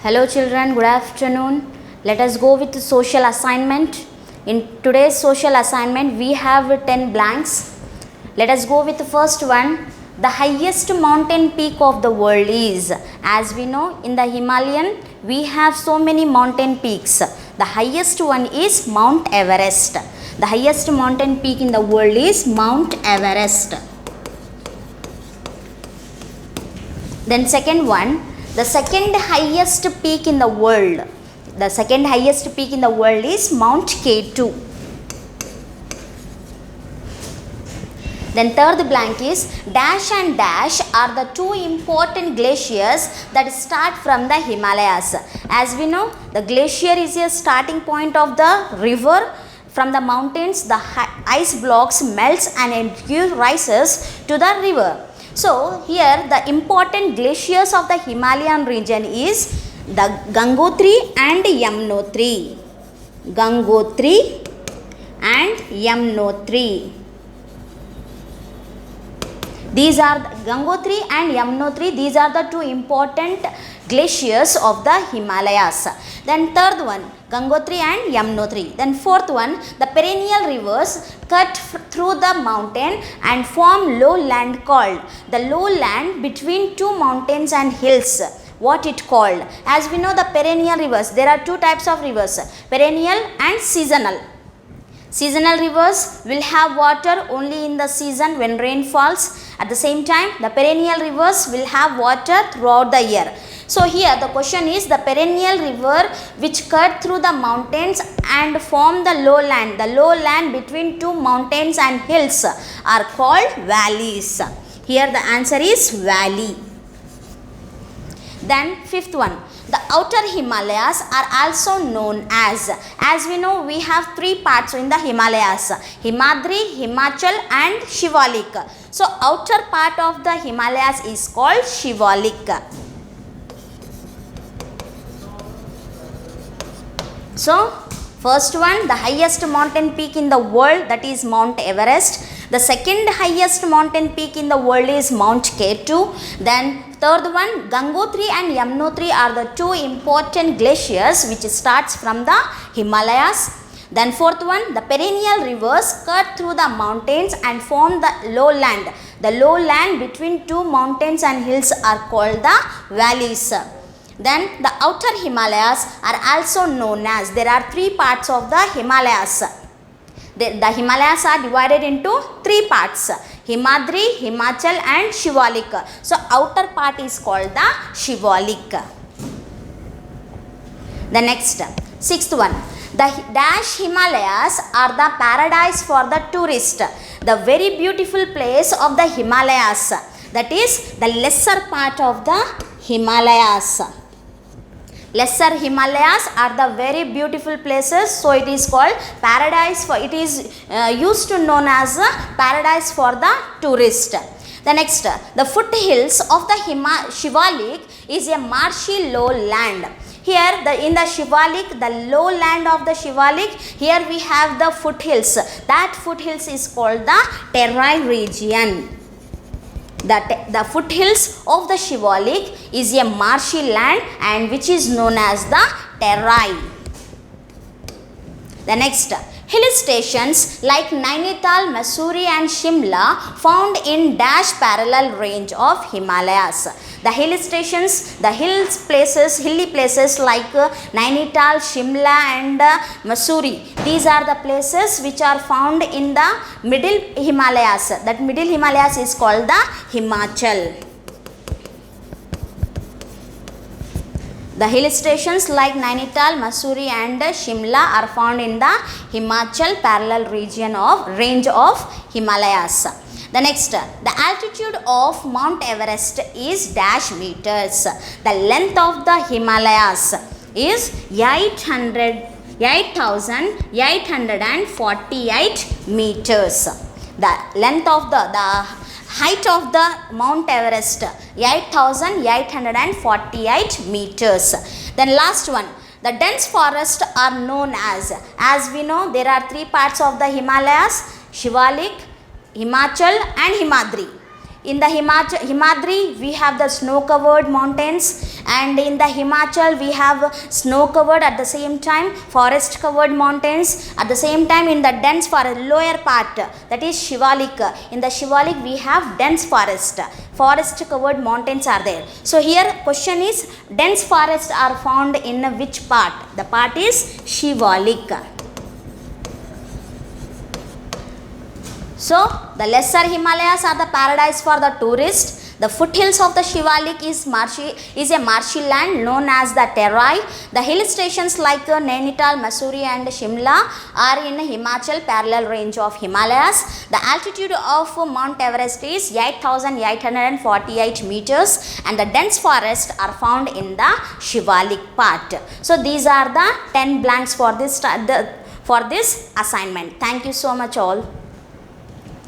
Hello children, good afternoon. Let us go with the social assignment. In today's social assignment we have 10 blanks. Let us go with the first one. The highest mountain peak of the world is, as we know, in the Himalayan we have so many mountain peaks. The highest one is Mount Everest. The highest mountain peak in the world is Mount Everest. Then second one, the second highest peak in the world. The second highest peak in the world is Mount K2. Then third blank is dash and dash are the two important glaciers that start from the Himalayas. As we know, the glacier is a starting point of the river. From the mountains, the ice blocks melts and it rises to the river. So here the important glaciers of the Himalayan region is the Gangotri and Yamunotri. Gangotri and Yamunotri. These are Gangotri and Yamunotri. These are the two important glaciers of the Himalayas. Then third one, Gangotri and Yamunotri. Then fourth one, the perennial rivers cut through the mountain and form lowland called the lowland between two mountains and hills. What it called? As we know, the perennial rivers, there are two types of rivers, perennial and seasonal. Seasonal rivers will have water only in the season when rain falls. At the same time, the perennial rivers will have water throughout the year. So here the question is, the perennial river which cut through the mountains and form the lowland between two mountains and hills are called valleys. Here the answer is valley. Then fifth one, the outer Himalayas are also known as we know we have three parts in the Himalayas, Himadri, Himachal and Shivalik. So outer part of the Himalayas is called Shivalik. So first one, the highest mountain peak in the world, that is Mount Everest. The second highest mountain peak in the world is Mount K2. Then third one, Gangotri and Yamunotri are the two important glaciers which starts from the Himalayas. Then fourth one, the perennial rivers cut through the mountains and form the lowland. The lowland between two mountains and hills are called the valleys. Then the outer Himalayas are also known as, there are three parts of the Himalayas. The Himalayas are divided into three parts, Himadri, Himachal and Shivalik. So outer part is called the Shivalik. The next, sixth one, the dash Himalayas are the paradise for the tourist. The very beautiful place of the Himalayas, that is the lesser part of the Himalayas. Lesser Himalayas are the very beautiful places, so it is called paradise for, it is used to known as a paradise for the tourist. The next, the foothills of the Shivalik is a marshy lowland. Here in the Shivalik, the lowland of the Shivalik, here we have the foothills. That foothills is called the Terai region. The foothills of the Shivalik is a marshy land and which is known as the Terai. The next, hill stations like Nainital, Mussoorie and Shimla found in dash parallel range of Himalayas. The hill stations, the hilly places like Nainital, Shimla and Mussoorie. These are the places which are found in the middle Himalayas. That middle Himalayas is called the Himachal. The hill stations like Nainital, Mussoorie and Shimla are found in the Himachal parallel range of Himalayas. The next, the altitude of Mount Everest is dash meters. The length of the Himalayas is 8,848 meters. The length of the height of the Mount Everest, 8,848 meters. Then last one, the dense forests are known as we know there are three parts of the Himalayas, Shivalik, Himachal and Himadri. In the Himadri, we have the snow-covered mountains, And in the Himachal we have snow covered, at the same time forest covered mountains, at the same time in the dense forest lower part, that is Shivalik. In the Shivalik we have dense forest covered mountains are there. So here question is, dense forests are found in which part? The part is Shivalik. So the lesser Himalayas are the paradise for the tourist. The foothills of the Shivalik is a marshy land known as the Terai. The hill stations like Nainital, Mussoorie and Shimla are in Himachal parallel range of Himalayas. The altitude of Mount Everest is 8,848 meters and the dense forests are found in the Shivalik part. So these are the 10 blanks for this assignment. Thank you so much all.